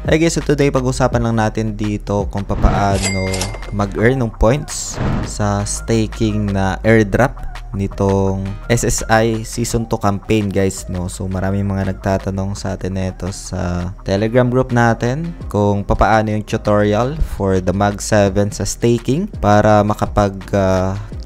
Hey guys, so today pag-usapan lang natin dito kung paano mag-earn ng points sa staking na airdrop nitong SSI Season 2 campaign guys, no. So maraming mga nagtatanong sa atin nito sa Telegram group natin kung paano yung tutorial for the Mag 7 sa staking para makapag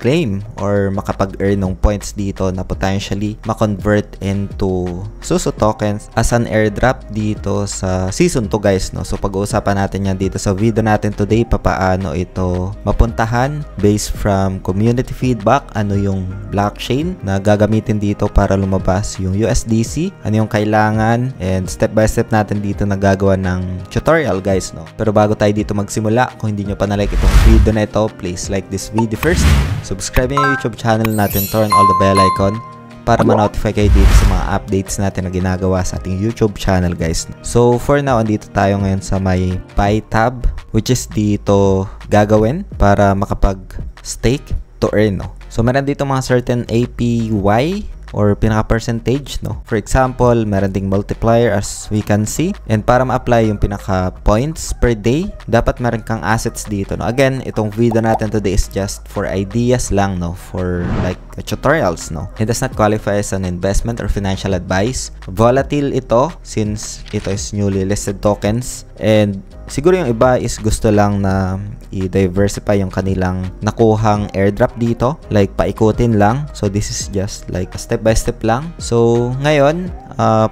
claim or makapag-earn ng points dito na potentially ma-convert into SUSU tokens as an airdrop dito sa Season 2 guys, no. So pag-uusapan natin yan dito sa video natin today, paano ito mapuntahan based from community feedback, ano yung blockchain na gagamitin dito para lumabas yung USDC, ano yung kailangan, and step by step natin dito na gagawa ng tutorial guys, no. Pero bago tayo dito magsimula, kung hindi nyo pa na-like itong video na ito, please like this video first, subscribe yung YouTube channel natin, turn all the bell icon para ma-notify kayo dito sa mga updates natin na ginagawa sa ating YouTube channel guys. So for now, andito tayo ngayon sa may buy tab, which is dito gagawin para makapag-stake to earn, no. So meron dito mga certain APY or pinaka-percentage, no. For example, meron ding multiplier as we can see. And para ma-apply yung pinaka-points per day, dapat meron kang assets dito, no. Again, itong video natin today is just for ideas lang, no. For like tutorials, no. It does not qualify as an investment or financial advice. Volatile ito since ito is newly listed tokens. And siguro yung iba is gusto lang na i-diversify yung kanilang nakuhang airdrop dito. Like, paikutin lang. So, this is just like a step by step lang. So, ngayon,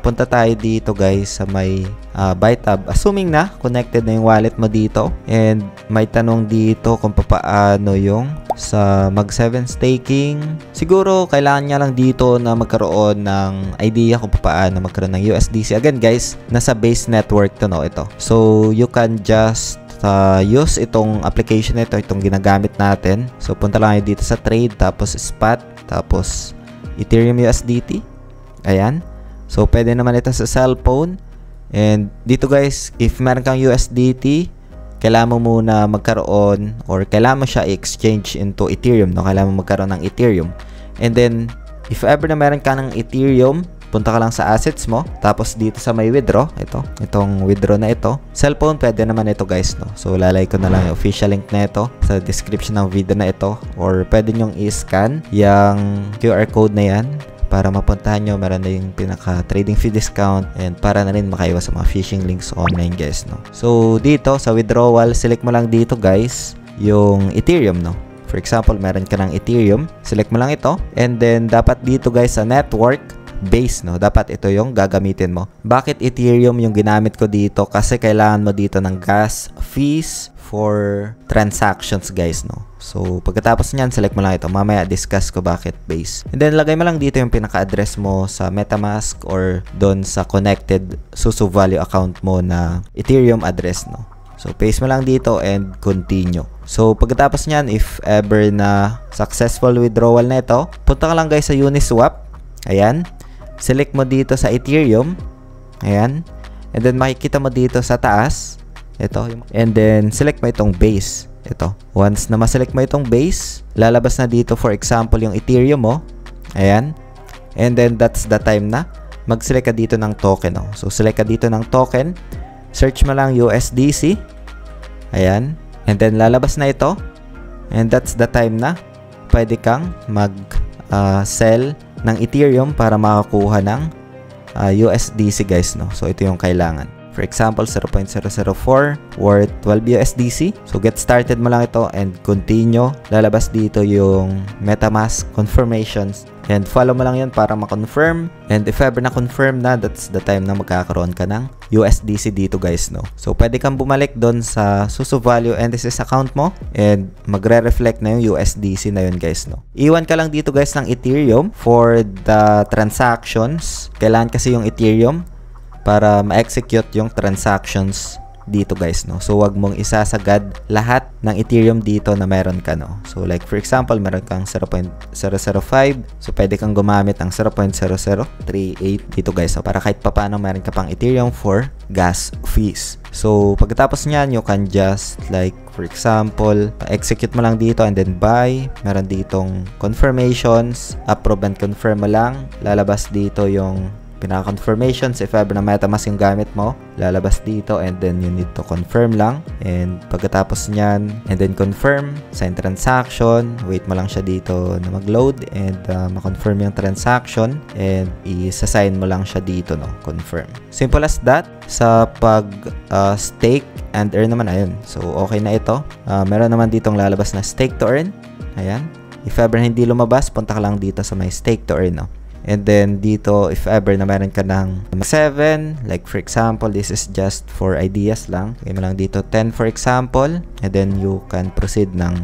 punta tayo dito guys sa may buy tab. Assuming na connected na yung wallet mo dito. And may tanong dito kung paano yung sa Mag 7 staking. Siguro, kailangan niya lang dito na magkaroon ng idea kung paano magkaroon ng USDC. Again guys, nasa base network to, no, ito. So, you can just use itong application nito, itong ginagamit natin. So, punta lang kayo dito sa trade, tapos spot, tapos Ethereum USDT. Ayan. So, pwede naman ito sa cellphone. And dito guys, if meron kang USDT, kailangan mo muna magkaroon or kailangan mo siya i-exchange into Ethereum, no? Kailangan mo magkaroon ng Ethereum. And then, if ever na meron ka ng Ethereum, punta ka lang sa assets mo. Tapos dito sa may withdraw, itong withdraw na ito. Cellphone, pwede naman ito guys, no? So, lalagay ko na lang yung official link na ito sa description ng video na ito. Or pwede nyong i-scan yung QR code na yan para mapuntahan nyo. Meron na yung pinaka trading fee discount and para na rin makaiwas sa mga phishing links online guys, no. So dito sa withdrawal, select mo lang dito guys yung Ethereum, no. For example, meron ka ng Ethereum, select mo lang ito, and then dapat dito guys sa network base, no, dapat ito yung gagamitin mo. Bakit Ethereum yung ginamit ko dito? Kasi kailangan mo dito ng gas fees for transactions guys, no. So pagkatapos niyan, select mo lang ito. Mamaya discuss ko bakit base. And then lagay mo lang dito yung pinaka-address mo sa MetaMask or doon sa connected SUSU Value account mo na Ethereum address, no. So paste mo lang dito and continue. So pagkatapos niyan, if ever na successful withdrawal na ito, punta ka lang guys sa Uniswap. Ayan. Select mo dito sa Ethereum. Ayan. And then makikita mo dito sa taas ito. And then select mo itong base. Ito. Once na ma-select mo itong base, lalabas na dito for example yung Ethereum mo. Ayan. And then that's the time na mag-select ka dito ng token, no? So select ka dito ng token. Search mo lang USDC. Ayan. And then lalabas na ito. And that's the time na pwede kang mag-sell ng Ethereum para makakuha ng USDC guys, no. So ito yung kailangan. For example, 0.004 worth 12 USDC. So get started mo lang ito and continue. Lalabas dito yung MetaMask confirmations and follow mo lang yun para ma-confirm. And if ever na-confirm na, that's the time na magkakaroon ka ng USDC dito guys, no. So pwede kang bumalik doon sa SUSU Value Indices account mo and magre-reflect na yung USDC na yun guys, no. Iwan ka lang dito guys ng Ethereum for the transactions. Kailangan kasi yung Ethereum para ma-execute yung transactions dito guys, no. So wag mong isasagad lahat ng Ethereum dito na meron ka, no. So like for example, meron kang 0.005, so pwede kang gumamit ng 0.0038 dito guys, so para kahit papaano meron ka pang Ethereum for gas fees. So pagkatapos niyan, you can just like for example, execute mo lang dito and then buy. Meron ditong confirmations, approve and confirm mo lang. Lalabas dito yung pinaka-confirmations if ever na MetaMask yung gamit mo, lalabas dito and then you need to confirm lang. And pagkatapos nyan, and then confirm, sign transaction, wait mo lang siya dito na mag-load and ma-confirm yung transaction and isa-sign mo lang siya dito, no? Confirm. Simple as that. Sa pag-stake and earn naman, ayun. So, okay na ito. Meron naman ditong lalabas na stake to earn. Ayan. If ever hindi lumabas, punta ka lang dito sa may stake to earn, no? And then dito, if ever na meron ka ng 7, like for example, this is just for ideas lang. Kaya mo lang dito 10 for example, and then you can proceed ng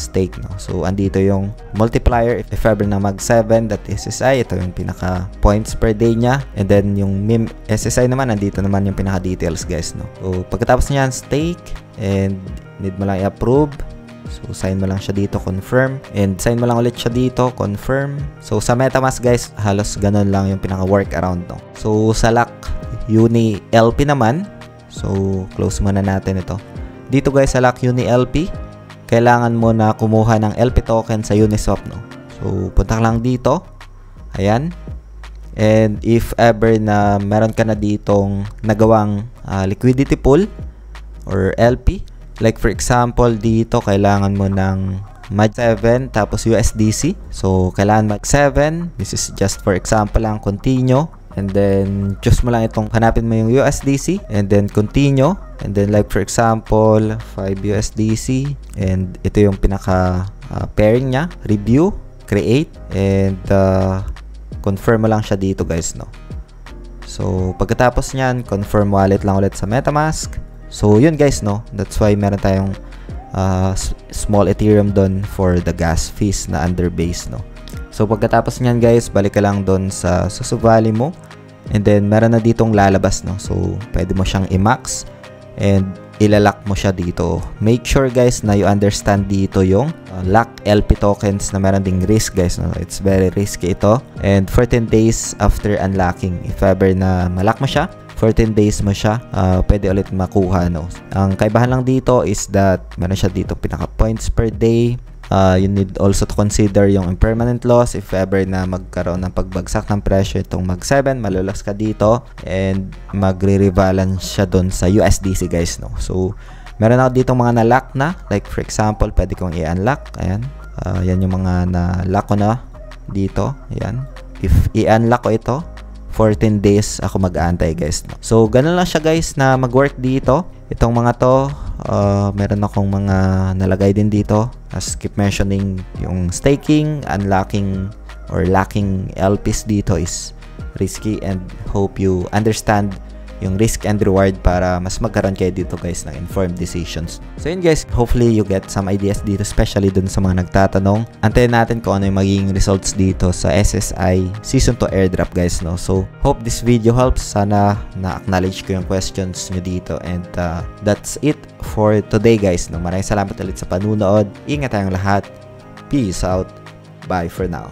stake, no? So, andito yung multiplier. If ever na mag 7, that SSI, ito yung pinaka points per day niya. And then yung MIM SSI naman, andito naman yung pinaka details, guys, no? So, pagkatapos niyan, stake, and need mo lang i-approve. So, sign mo lang siya dito, confirm. And sign mo lang ulit siya dito, confirm. So, sa MetaMask, guys, halos ganun lang yung pinaka-workaround, no? So, sa Lock Uni LP naman, so, close muna natin ito. Dito, guys, sa Lock Uni LP, kailangan mo na kumuha ng LP token sa Uniswap, no? So, punta ka lang dito. Ayan. And if ever na meron ka na ditong nagawang liquidity pool or LP, like for example, dito kailangan mo ng MAG 7 tapos USDC. So, kailangan MAG 7. This is just for example lang, continue. And then, choose mo lang itong, hanapin mo yung USDC. And then, continue. And then, like for example, 5 USDC. And ito yung pinaka pairing niya. Review, create, and confirm mo lang siya dito, guys, no? So, pagkatapos niyan, confirm wallet lang ulit sa MetaMask. So, yun, guys, no? That's why meron tayong small Ethereum doon for the gas fees na under base, no? So, pagkatapos nyan, guys, balik ka lang doon sa Susuvali mo. And then, meron na ditong lalabas, no? So, pwede mo siyang i-max and ilalak mo siya dito. Make sure, guys, na you understand dito yung lock LP tokens na meron ding risk, guys, no? It's very risky ito. And 14 days after unlocking, if ever na malak mo siya, 14 days mo siya, pwede ulit makuha, no? Ang kaibahan lang dito is that meron siya dito pinaka points per day. You need also to consider yung impermanent loss if ever na magkaroon ng pagbagsak ng presyo itong mag 7, malulas ka dito and magre-rebalance siya doon sa USDC, guys, no? So, meron ako dito mga na-lock na, like for example, pwede kong i-unlock. Ayan. Yan yung mga na-lock ko na dito. Ayan. If i-unlock ko ito, 14 days ako mag-aantay, guys, no? So, ganun lang siya, guys, na mag-work dito. Itong mga to, meron akong mga nalagay din dito. As keep mentioning, yung staking, unlocking, or locking LPs dito is risky, and hope you understand yung risk and reward para mas magkaroon kayo dito, guys, ng informed decisions. So yun, guys, hopefully you get some ideas dito, especially dun sa mga nagtatanong. Antayin natin kung ano yung magiging results dito sa SSI Season 2 airdrop, guys, no? So hope this video helps. Sana na-acknowledge ko yung questions nyo dito, and that's it for today, guys, no? Maraming salamat ulit sa panunood. Ingat tayong lahat. Peace out. Bye for now.